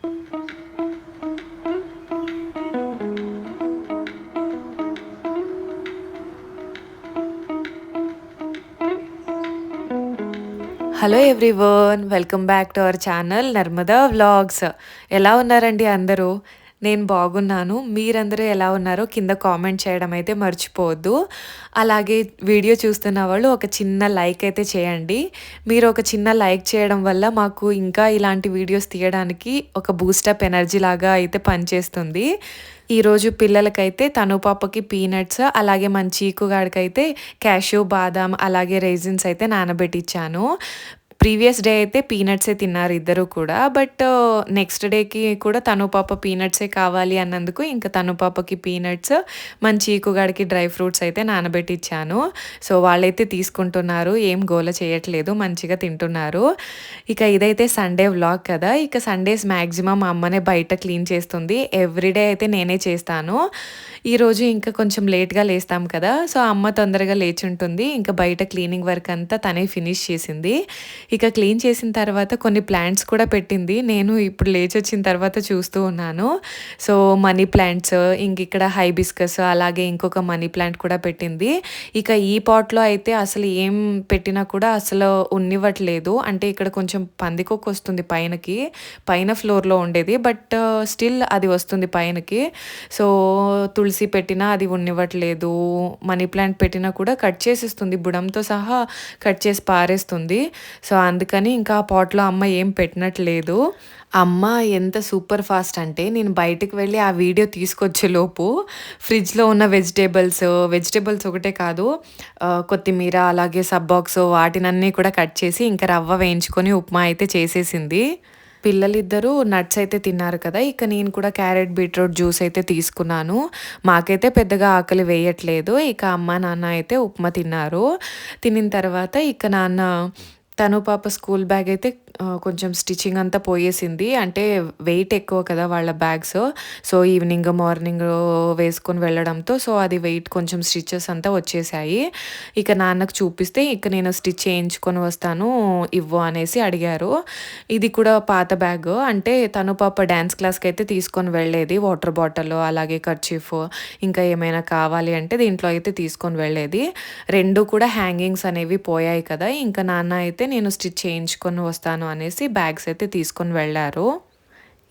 Hello everyone, welcome back to our channel Narmada vlogs. ఎలా ఉన్నారండి అందరూ? నేను బాగున్నాను. మీరందరూ ఎలా ఉన్నారో కింద కామెంట్ చేయడం అయితే మర్చిపోవద్దు. అలాగే వీడియో చూస్తున్న వాళ్ళు ఒక చిన్న లైక్ అయితే చేయండి. మీరు ఒక చిన్న లైక్ చేయడం వల్ల మాకు ఇంకా ఇలాంటి వీడియోస్ తీయడానికి ఒక బూస్టప్ ఎనర్జీ లాగా అయితే పనిచేస్తుంది. ఈరోజు పిల్లలకైతే తను పాపకి పీనట్స్, అలాగే మన చీకుగాడికైతే క్యాష్యూ బాదాం అలాగే రైజిన్స్ అయితే నానబెట్టిచ్చాను. ప్రీవియస్ డే అయితే పీనట్సే తిన్నారు ఇద్దరు కూడా. బట్ నెక్స్ట్ డేకి కూడా తను పాప పీనట్సే కావాలి అన్నందుకు ఇంకా తను పాపకి పీనట్స్, మన చీకుగాడికి డ్రై ఫ్రూట్స్ అయితే నానబెట్టిచ్చాను. సో వాళ్ళైతే తీసుకుంటున్నారు, ఏం గోల చేయట్లేదు, మంచిగా తింటున్నారు. ఇక ఇదైతే సండే వ్లాగ్ కదా. ఇక సండేస్ మ్యాక్సిమం అమ్మనే బయట క్లీన్ చేస్తుంది. ఎవ్రీడే అయితే నేనే చేస్తాను. ఈరోజు ఇంకా కొంచెం లేట్గా లేస్తాం కదా, సో అమ్మ తొందరగా లేచి ఉంటుంది. ఇంకా బయట క్లీనింగ్ వర్క్ అంతా తనే ఫినిష్ చేసింది. ఇక క్లీన్ చేసిన తర్వాత కొన్ని ప్లాంట్స్ కూడా పెట్టింది. నేను ఇప్పుడు లేచి వచ్చిన తర్వాత చూస్తూ ఉన్నాను. సో మనీ ప్లాంట్స్, ఇంక ఇక్కడ హైబిస్కస్, అలాగే ఇంకొక మనీ ప్లాంట్ కూడా పెట్టింది. ఇక ఈ పాట్లో అయితే అసలు ఏం పెట్టినా కూడా అసలు ఉన్నివ్వట్లేదు. అంటే ఇక్కడ కొంచెం పందికొక్కు వస్తుంది పైనకి, పైన ఫ్లోర్లో ఉండేది, బట్ స్టిల్ అది వస్తుంది పైనకి. సో తులసి పెట్టినా అది ఉన్నివ్వట్లేదు, మనీ ప్లాంట్ పెట్టినా కూడా కట్ చేసేస్తుంది, బుడంతో సహా కట్ చేసి పారేస్తుంది. సో అందుకని ఇంకా ఆ పాట్లో అమ్మ ఏం పెట్టినట్లేదు. అమ్మ ఎంత సూపర్ ఫాస్ట్ అంటే, నేను బయటకు వెళ్ళి ఆ వీడియో తీసుకొచ్చేలోపు ఫ్రిడ్జ్లో ఉన్న వెజిటేబుల్స్ ఒకటే కాదు, కొత్తిమీర అలాగే సబ్బాక్స్ వాటినన్నీ కూడా కట్ చేసి ఇంకా రవ్వ వేయించుకొని ఉప్మా అయితే చేసేసింది. పిల్లలిద్దరూ నట్స్ అయితే తిన్నారు కదా. ఇక నేను కూడా క్యారెట్ బీట్రూట్ జ్యూస్ అయితే తీసుకున్నాను. మాకైతే పెద్దగా ఆకలి వేయట్లేదు. ఇక అమ్మ నాన్న అయితే ఉప్మా తిన్నారు. తినిన తర్వాత ఇక నాన్న తను పాప స్కూల్ బ్యాగ్ అయితే కొంచెం స్టిచ్చింగ్ అంతా పోయేసింది. అంటే వెయిట్ ఎక్కువ కదా వాళ్ళ బ్యాగ్స్. సో ఈవినింగ్ మార్నింగ్ వేసుకొని వెళ్ళడంతో సో అది వెయిట్ కొంచెం స్టిచెస్ అంతా వచ్చేసాయి. ఇక నాన్నకు చూపిస్తే ఇక నేను స్టిచ్ చేయించుకొని వస్తాను ఇవ్వు అనేసి అడిగారు. ఇది కూడా పాత బ్యాగ్, అంటే తను పాప డ్యాన్స్ క్లాస్కి అయితే తీసుకొని వెళ్ళేది. వాటర్ బాటిల్ అలాగే కర్చీఫ్ ఇంకా ఏమైనా కావాలి అంటే దీంట్లో అయితే తీసుకొని వెళ్ళేది. రెండు కూడా హ్యాంగింగ్స్ అనేవి పోయాయి కదా. ఇంకా నాన్న అయితే నేను స్టిచ్ చేయించుకొని వస్తాను అనేసి బ్యాగ్స్ అయితే తీసుకొని వెళ్ళారు.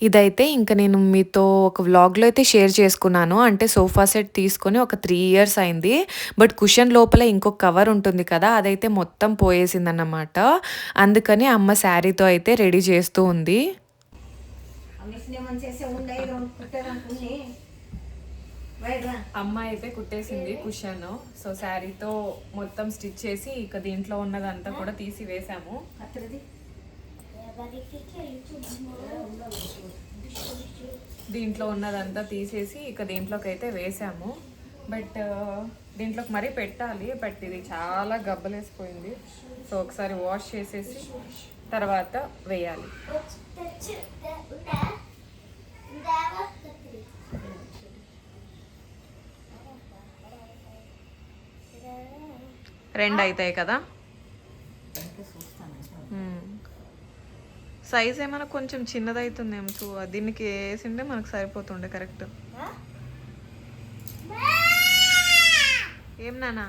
ఇదైతే ఇంక నేను మీతో ఒక వ్లాగ్లో అయితే షేర్ చేసుకున్నాను. అంటే సోఫా సెట్ తీసుకొని ఒక 3 years అయింది. బట్ కుషన్ లోపల ఇంకొక కవర్ ఉంటుంది కదా, అదైతే మొత్తం పోయేసిందన్నమాట. అందుకని అమ్మ శారీతో అయితే రెడీ చేస్తూ ఉంది. అమ్మ అయితే కుట్టేసింది కుషన్. సో శారీతో మొత్తం స్టిచ్ చేసి ఇక దీంట్లో ఉన్నదంతా కూడా తీసి వేసాము. దీంట్లో ఉన్నదంతా తీసేసి ఇక దీంట్లోకి అయితే వేసాము. బట్ దీంట్లోకి మరీ పెట్టాలి, బట్ ఇది చాలా గబ్బలేసిపోయింది. సో ఒకసారి వాష్ చేసేసి తర్వాత వేయాలి. రెండు అవుతాయి కదా. సైజ్ ఏమైనా కొంచెం చిన్నదవుతుందేమో చూ, దీనికి వేసిండే మనకు సరిపోతుండే కరెక్ట్. ఏం నానా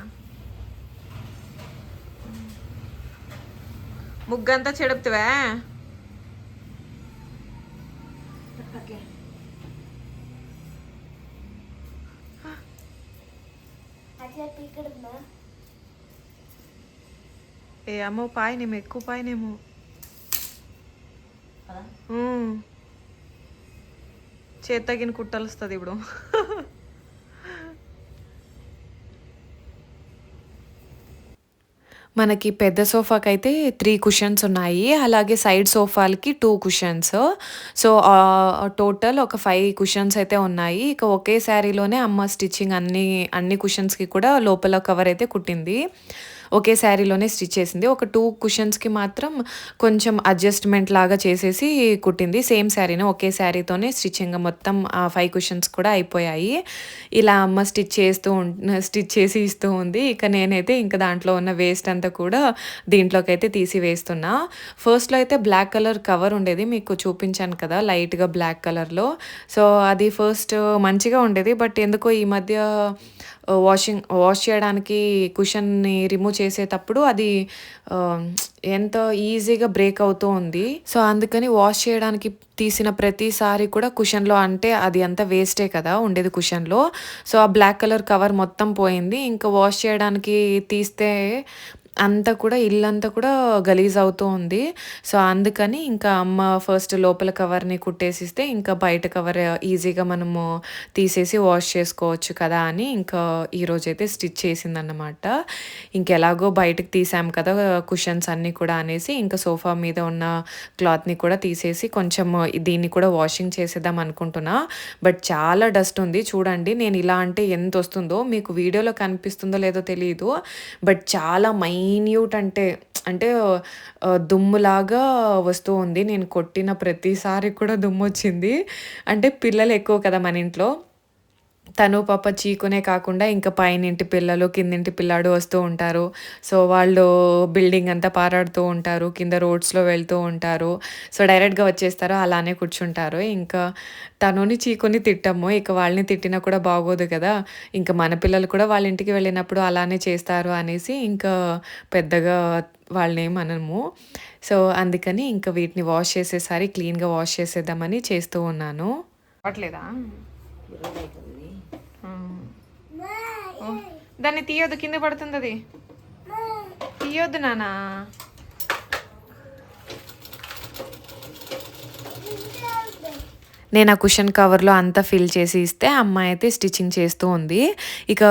ముగ్గంతా చెడుపుతావా? ఏ అమ్మో పాయనేమో, ఎక్కువ పాయనేమో. చేతి తగిన కుట్టలుస్తుంది ఇప్పుడు. మనకి పెద్ద సోఫాకి అయితే 3 కుషన్స్ ఉన్నాయి, అలాగే సైడ్ సోఫాలకి 2 కుషన్స్. సో టోటల్ ఒక 5 కుషన్స్ అయితే ఉన్నాయి. ఇక ఒకే శారీలోనే అమ్మ స్టిచ్చింగ్ అన్ని కుషన్స్కి కూడా లోపల కవర్ అయితే కుట్టింది. ఒకే శారీలోనే స్టిచ్ చేసింది. ఒక 2 కుషన్స్‌కి మాత్రం కొంచెం అడ్జస్ట్‌మెంట్ లాగా చేసేసి కుట్టింది. సేమ్ శారీనే ఒకే శారీతోనే స్టిచ్చింగ్ మొత్తం 5 కుషన్స్ కూడా అయిపోయాయి. ఇలా అమ్మ స్టిచ్ చేసి ఇస్తూ ఉంది. ఇక నేనైతే ఇంక దాంట్లో ఉన్న వేస్ట్ అంతా కూడా దీంట్లోకైతే తీసి వేస్తున్నా. ఫస్ట్‌లో అయితే బ్లాక్ కలర్ కవర్ ఉండేది. మీకు చూపించాను కదా! లైట్‌గా బ్లాక్ కలర్‌లో. సో, అది ఫస్ట్ మంచిగా ఉండేది. బట్ ఎందుకో ఈ మధ్య వాష్ చేయడానికి కుషన్‌ని రిమూవ్ చేసేటప్పుడు అది ఆహ్, ఎంతో ఈజీగా బ్రేక్ అవుతూ ఉంది. సో, అందుకని వాష్ చేయడానికి తీసిన ప్రతిసారి కూడా కుషన్‌లో అంటే అది అంతా వేస్టే కదా! ఉండేది కుషన్‌లో. సో, ఆ బ్లాక్ కలర్ కవర్ మొత్తం పోయింది. ఇంకా వాష్ చేయడానికి తీస్తే అంతా కూడా ఇల్లంతా కూడా గలీజ్ అవుతూ ఉంది. సో, అందుకని ఇంకా అమ్మ ఫస్ట్ లోపల కవర్‌ని కుట్టేసిస్తే, ఇంకా బయట కవర్ ఈజీగా మనము తీసేసి వాష్ చేసుకోవచ్చు కదా! అని ఇంకా ఈరోజైతే స్టిచ్ చేసిందన్నమాట. ఇంకెలాగో బయటకి తీసాం కదా! కుషన్స్ అన్నీ కూడా అనేసి, ఇంకా సోఫా మీద ఉన్న క్లాత్‌ని కూడా తీసేసి కొంచెం దీన్ని కూడా వాషింగ్ చేసేద్దాం అనుకుంటున్నా. బట్ చాలా డస్ట్ ఉంది. చూడండి నేను ఇలా అంటే ఎంతొస్తుందో మీకు వీడియోలో కనిపిస్తుందో లేదో తెలీదు. బట్ చాలా మైన్యూట్ అంటే దుమ్ములాగా వస్తూ ఉంది. నేను కొట్టిన ప్రతిసారి కూడా దుమ్మొచ్చింది. అంటే పిల్లలు ఎక్కువ కదా మన ఇంట్లో. తను పాప చీకునే కాకుండా ఇంకా పైనింటి పిల్లలు, కిందింటి పిల్లాడు వస్తూ ఉంటారు. సో, వాళ్ళు బిల్డింగ్ అంతా పారాడుతూ ఉంటారు. కింద రోడ్స్‌లో వెళ్తూ ఉంటారు. సో, డైరెక్ట్‌గా వచ్చేస్తారు. అలానే కూర్చుంటారు. ఇంకా తనుని, చీకుని తిట్టము. ఇక వాళ్ళని తిట్టినా కూడా బాగోదు కదా! ఇంక మన పిల్లలు కూడా వాళ్ళ ఇంటికి వెళ్ళినప్పుడు అలానే చేస్తారు అనేసి ఇంకా పెద్దగా వాళ్ళనేమనము. సో, అందుకని ఇంక వీటిని వాష్ చేసేసారి క్లీన్‌గా వాష్ చేసేద్దామని చేస్తూ ఉన్నాను. అవ్వట్లేదా? దాన్ని తీయొద్దు, కింద పడుతుంది అది. తీయొద్దు నానా. నేను ఆ కుషన్ కవర్‌లో అంతా ఫిల్ చేసి ఇస్తే అమ్మాయి అయితే స్టిచ్చింగ్ చేస్తూ ఉంది. ఇక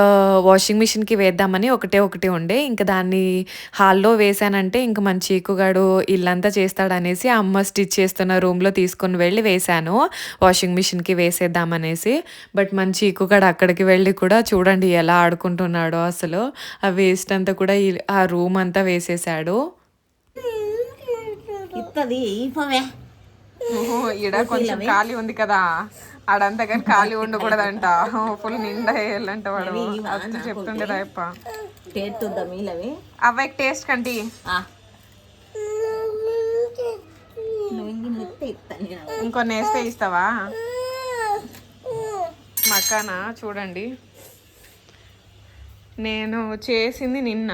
వాషింగ్ మిషన్‌కి వేద్దామని ఒకటి ఉండే. ఇంక దాన్ని హాల్‌లో వేశానంటే ఇంక మన చీకుగాడు ఇల్లంతా చేస్తాడనేసి అమ్మ స్టిచ్ చేస్తున్న రూమ్‌లో తీసుకొని వెళ్ళి వేశాను. వాషింగ్ మిషన్‌కి వేసేద్దామనేసి. బట్ మన చీకుగాడు అక్కడికి వెళ్ళి కూడా చూడండి ఎలా ఆడుకుంటున్నాడో అసలు. ఆ వేస్ట్ అంతా కూడా ఆ రూమ్ అంతా వేసేసాడు. ఈడ కొంచెం ఖాళీ ఉంది కదా, ఆడంతా కానీ ఖాళీ ఉండకూడదంట. ఫుల్ నిండా వేయాలంట వాడు. అది చెప్తుండేదా అప్ప అవ్వకి టేస్ట్ కంటి ఇంకొన్ని వేస్తే ఇస్తావా? మకానా చూడండి, నేను చేసింది నిన్న,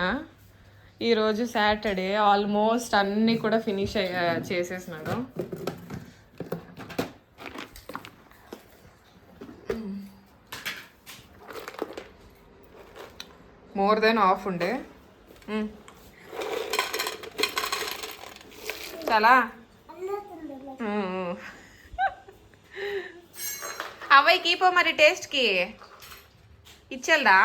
ఈరోజు సాటర్డే. ఆల్మోస్ట్ అన్నీ కూడా ఫినిష్ చేసేసినాడు. మోర్ దెన్ హాఫ్ ఉండే. చాలా అవ్వయి కీపో మరి టేస్ట్కి ఇచ్చేల్దా?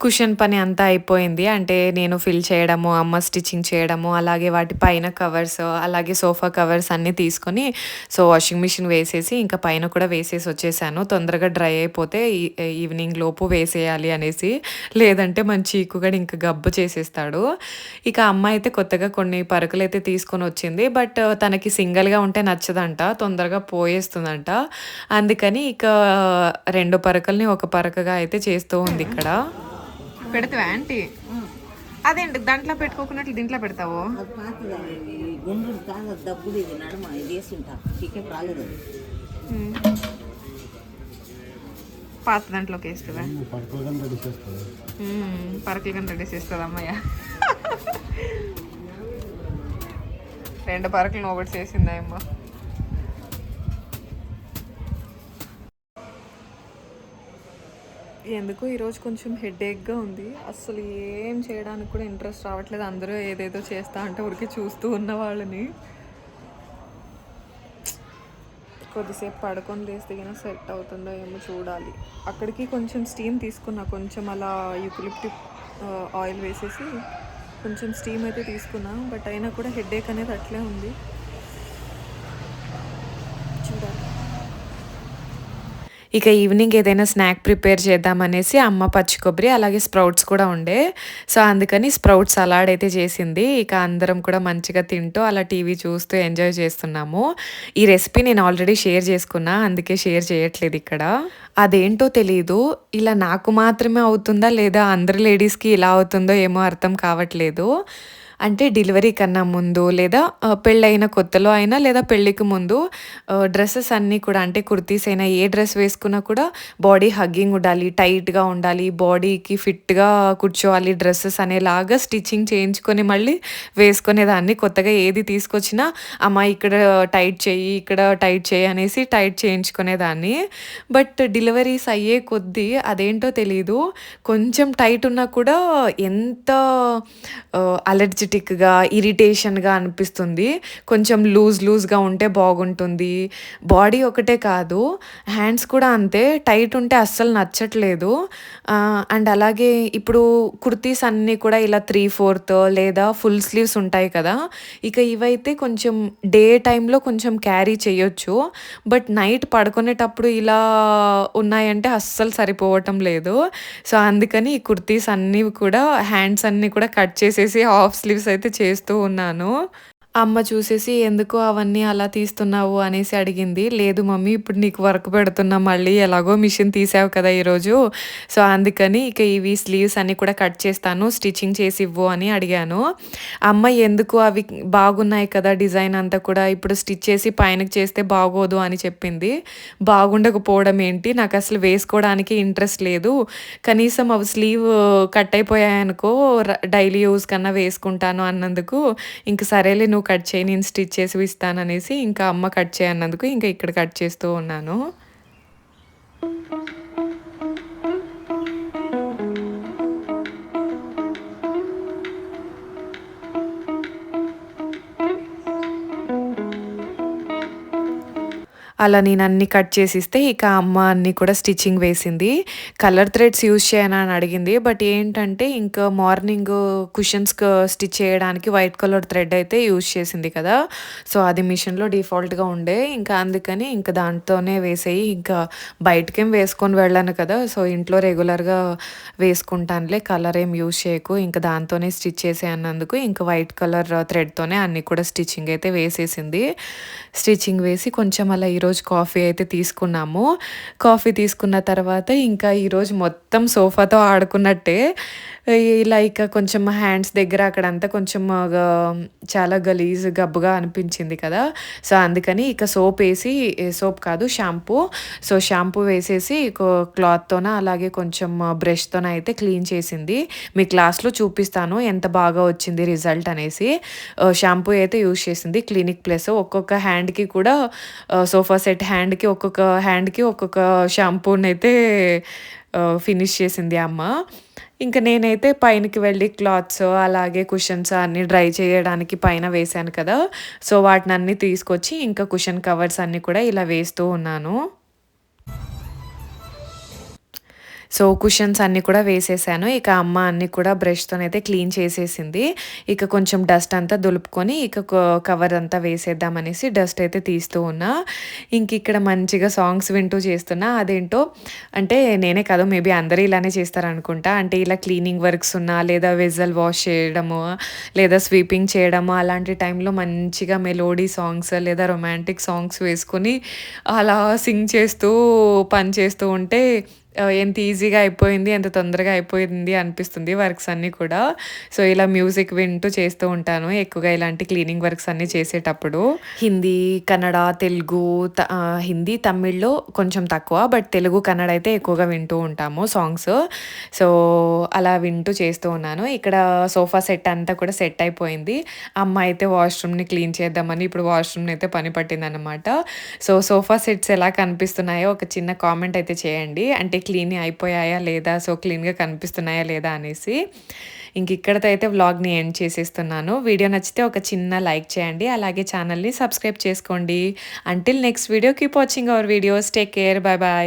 కుషన్ పని అంతా అయిపోయింది. అంటే నేను ఫిల్ చేయడము, అమ్మ స్టిచ్చింగ్ చేయడము, అలాగే వాటి పైన కవర్స్, అలాగే సోఫా కవర్స్ అన్నీ తీసుకొని సో, వాషింగ్ మిషన్ వేసేసి ఇంకా పైన కూడా వేసేసి వచ్చేసాను. తొందరగా డ్రై అయిపోతే ఈవినింగ్ లోపు వేసేయాలి అనేసి. లేదంటే మన చీకుగాడు ఇంక గబ్బు చేసేస్తాడు. ఇక అమ్మ అయితే కొత్తగా కొన్ని పరుపులైతే తీసుకొని వచ్చింది. బట్ తనకి సింగిల్‌గా ఉంటే నచ్చదంట. తొందరగా పోయేస్తుందంట. అందుకని ఇక 2 పరకల్ని ఒక పరకగా అయితే చేస్తూ ఉంది ఇక్కడ. పెడతావా ఆంటీ? అదేంటి దాంట్లో పెట్టుకోకున్నట్లు దీంట్లో పెడతావు? పాత దాంట్లోకి వేస్తుందా? పరకలు కానీ రెడీ చేస్తుంది అమ్మయ్య. 2 పరకలు ఒకటి చేసిందా అమ్మ? ఎందుకు ఈరోజు కొంచెం హెడేక్గా ఉంది. అసలు ఏం చేయడానికి కూడా ఇంట్రెస్ట్ రావట్లేదు. అందరూ ఏదేదో చేస్తా అంటే ఊరికి చూస్తూ ఉన్న వాళ్ళని. కొద్దిసేపు పడుకొని లేస్తే కానీ సెట్ అవుతుందో ఏమో చూడాలి. అక్కడికి కొంచెం స్టీమ్ తీసుకున్నా, కొంచెం అలా యూకలిప్టిక్ ఆయిల్ వేసేసి కొంచెం స్టీమ్ అయితే తీసుకున్నా. బట్ అయినా కూడా హెడేక్ అనేది అట్లే ఉంది. ఇక ఈవినింగ్ ఏదైనా స్నాక్ ప్రిపేర్ చేద్దామనేసి అమ్మ పచ్చి కొబ్బరి అలాగే స్ప్రౌట్స్ కూడా ఉండే. సో, అందుకని స్ప్రౌట్ సలాడ్ అయితే చేసింది. ఇక అందరం కూడా మంచిగా తింటూ అలా టీవీ చూస్తూ ఎంజాయ్ చేస్తున్నాము. ఈ రెసిపీ నేను ఆల్రెడీ షేర్ చేసుకున్నా. అందుకే షేర్ చేయట్లేదు ఇక్కడ. అదేంటో తెలీదు. ఇలా నాకు మాత్రమే అవుతుందా? లేదా అందరి లేడీస్‌కి ఇలా అవుతుందో ఏమో అర్థం కావట్లేదు. అంటే డెలివరీ కన్నా ముందు లేదా పెళ్ళైన కొత్తలో అయినా లేదా పెళ్ళికి ముందు డ్రెసెస్ అన్నీ కూడా అంటే కుర్తీస్ అయినా ఏ డ్రెస్ వేసుకున్నా కూడా బాడీ హగ్గింగ్ ఉండాలి, టైట్‌గా ఉండాలి, బాడీకి ఫిట్‌గా కూర్చోవాలి డ్రెసెస్ అనేలాగా స్టిచ్చింగ్ చేయించుకొని మళ్ళీ వేసుకునేదాన్ని. కొత్తగా ఏది తీసుకొచ్చినా అమ్మ ఇక్కడ టైట్ చెయ్యి, ఇక్కడ టైట్ చెయ్యి అనేసి టైట్ చేయించుకునేదాన్ని. బట్ డెలివరీస్ అయ్యే కొద్దీ అదేంటో తెలీదు. కొంచెం టైట్ ఉన్నా కూడా ఎంత అలర్జిటిక్‌గా, ఇరిటేషన్‌గా అనిపిస్తుంది. కొంచెం లూజ్‌గా ఉంటే బాగుంటుంది. బాడీ ఒకటే కాదు, హ్యాండ్స్ కూడా అంతే. టైట్ ఉంటే అస్సలు నచ్చట్లేదు. అండ్ అలాగే ఇప్పుడు కుర్తీస్ అన్నీ కూడా ఇలా 3/4 లేదా ఫుల్ స్లీవ్స్ ఉంటాయి కదా! ఇక ఇవైతే కొంచెం డే టైమ్‌లో కొంచెం క్యారీ చేయొచ్చు. బట్ నైట్ పడుకునేటప్పుడు ఇలా ఉన్నాయంటే అస్సలు సరిపోవటం లేదు. సో, అందుకని ఈ కుర్తీస్ అన్నీ కూడా హ్యాండ్స్ అన్నీ కూడా కట్ చేసేసి హాఫ్ స్లీవ్స్ అయితే చేస్తూ ఉన్నాను. అమ్మ చూసేసి "ఎందుకు అవన్నీ అలా తీస్తున్నావు?" అనేసి అడిగింది. "లేదు మమ్మీ ఇప్పుడు నీకు వర్క్ పెడుతున్నా మళ్ళీ ఎలాగో మిషన్ తీసావు కదా ఈరోజు. సో, అందుకని ఇక ఇవి స్లీవ్స్ అన్నీ కూడా కట్ చేస్తాను. స్టిచ్చింగ్ చేసివ్వు" అని అడిగాను. అమ్మ "ఎందుకు అవి బాగున్నాయి కదా డిజైన్ అంతా కూడా ఇప్పుడు స్టిచ్ చేసి పైనకి చేస్తే బాగోదు" అని చెప్పింది. బాగుండకపోవడం ఏంటి? నాకసలు వేసుకోవడానికి ఇంట్రెస్ట్ లేదు. కనీసం అవి స్లీవ్ కట్ అయిపోయాయనుకో డైలీ యూజ్ కన్నా వేసుకుంటాను అన్నందుకు ఇంక సరేలే నువ్వు కట్ చేయి నేను స్టిచ్ చేసి ఇస్తాననేసి ఇంకా అమ్మ కట్ చేయన్నందుకు ఇంకా ఇక్కడ కట్ చేస్తూ ఉన్నాను. అలా నేనన్నీ కట్ చేసిస్తే ఇక అమ్మ అన్నీ కూడా స్టిచ్చింగ్ వేసింది. కలర్ థ్రెడ్స్ యూజ్ చేయనా అని అడిగింది. బట్ ఏంటంటే ఇంకా మార్నింగ్ కుషన్స్‌కి స్టిచ్ చేయడానికి వైట్ కలర్ థ్రెడ్ అయితే యూజ్ చేసింది కదా! సో, అది మిషన్‌లో డిఫాల్ట్‌గా ఉండే. ఇంకా అందుకని ఇంక దాంతోనే వేసేయి. ఇంకా బయటకేం వేసుకొని వెళ్ళను కదా! సో, ఇంట్లో రెగ్యులర్‌గా వేసుకుంటానులే కలర్ ఏం యూజ్ చేయకు. ఇంక దాంతోనే స్టిచ్ చేసేయి అన్నందుకు ఇంక వైట్ కలర్ థ్రెడ్‌తోనే అన్నీ కూడా స్టిచ్చింగ్ అయితే వేసేసింది. స్టిచ్చింగ్ వేసి కొంచెం అలా ఈరోజు కాఫీ అయితే తీసుకున్నాము. కాఫీ తీసుకున్న తర్వాత ఇంకా ఈరోజు మొత్తం సోఫాతో ఆడుకున్నట్టే. ఇలా ఇక కొంచెం హ్యాండ్స్ దగ్గర అక్కడంతా కొంచెం చాలా గలీజ్ గబ్బుగా అనిపించింది కదా! సో, అందుకని ఇక సోపేసి సోప్ కాదు షాంపూ. సో, షాంపూ వేసేసి క్లాత్‌తోన అలాగే కొంచెం బ్రష్‌తోన అయితే క్లీన్ చేసింది. మీకు లాస్ట్‌లో చూపిస్తాను ఎంత బాగా వచ్చింది రిజల్ట్ అనేసి. షాంపూ అయితే యూజ్ చేసింది క్లినిక్ ప్లస్. ఒక్కొక్క హ్యాండ్‌కి కూడా సోఫా సెట్ ఒక్కొక్క హ్యాండ్‌కి ఒక్కొక్క షాంపూనైతే ఫినిష్ చేసింది అమ్మ. ఇంక నేనైతే పైనకి వెళ్ళి క్లాత్స్ అలాగే కుషన్స్ అన్నీ డ్రై చేయడానికి పైన వేశాను కదా! సో, వాటినన్నీ తీసుకొచ్చి ఇంకా కుషన్ కవర్స్ అన్నీ కూడా ఇలా వేస్తూ ఉన్నాను. సో, కుషన్స్ అన్నీ కూడా వేసేసాను. ఇక అమ్మ అన్నీ కూడా బ్రష్‌తోనైతే క్లీన్ చేసేసింది. ఇక కొంచెం డస్ట్ అంతా దులుపుకొని ఇక కవర్ అంతా వేసేద్దామనేసి డస్ట్ అయితే తీస్తూ ఉన్నా. ఇంకిక్కడ మంచిగా సాంగ్స్ వింటూ చేస్తున్నా. అదేంటో అంటే నేనే కాదు మేబీ అందరూ ఇలానే చేస్తారనుకుంటా. అంటే ఇలా క్లీనింగ్ వర్క్స్ ఉన్నా లేదా వెసెల్ వాష్ చేయడము, లేదా స్వీపింగ్ చేయడము అలాంటి టైంలో మంచిగా మెలోడీ సాంగ్స్ లేదా రొమాంటిక్ సాంగ్స్ వేసుకొని అలా సింగ్ చేస్తూ పని చేస్తూ ఉంటే ఎంత ఈజీగా అయిపోయింది, ఎంత తొందరగా అయిపోయింది అనిపిస్తుంది వర్క్స్ అన్నీ కూడా. సో, ఇలా మ్యూజిక్ వింటూ చేస్తూ ఉంటాను ఎక్కువగా ఇలాంటి క్లీనింగ్ వర్క్స్ అన్నీ చేసేటప్పుడు. హిందీ, కన్నడ, తెలుగు హిందీ, తమిళ్‌లో కొంచెం తక్కువ. బట్ తెలుగు, కన్నడ అయితే ఎక్కువగా వింటూ ఉంటాము సాంగ్స్. సో, అలా వింటూ చేస్తూ ఉన్నాను. ఇక్కడ సోఫా సెట్ అంతా కూడా సెట్ అయిపోయింది. అమ్మ అయితే వాష్‌రూమ్‌ని క్లీన్ చేద్దామని ఇప్పుడు వాష్‌రూమ్‌ని అయితే పని పట్టిందనమాట. సో, సోఫా సెట్స్ ఎలా కనిపిస్తున్నాయో ఒక చిన్న కామెంట్ అయితే చేయండి. అంటే క్లీన్ అయిపోయాయా లేదా? సో, క్లీన్‌గా కనిపిస్తున్నాయా లేదా అనేసి. ఇక్కడితో అయితే వ్లాగ్‌ని ఎండ్ చేసేస్తున్నాను. వీడియో నచ్చితే ఒక చిన్న లైక్ చేయండి. అలాగే ఛానల్‌ని సబ్స్క్రైబ్ చేసుకోండి. Until next video keep watching our videos. Take care. By by.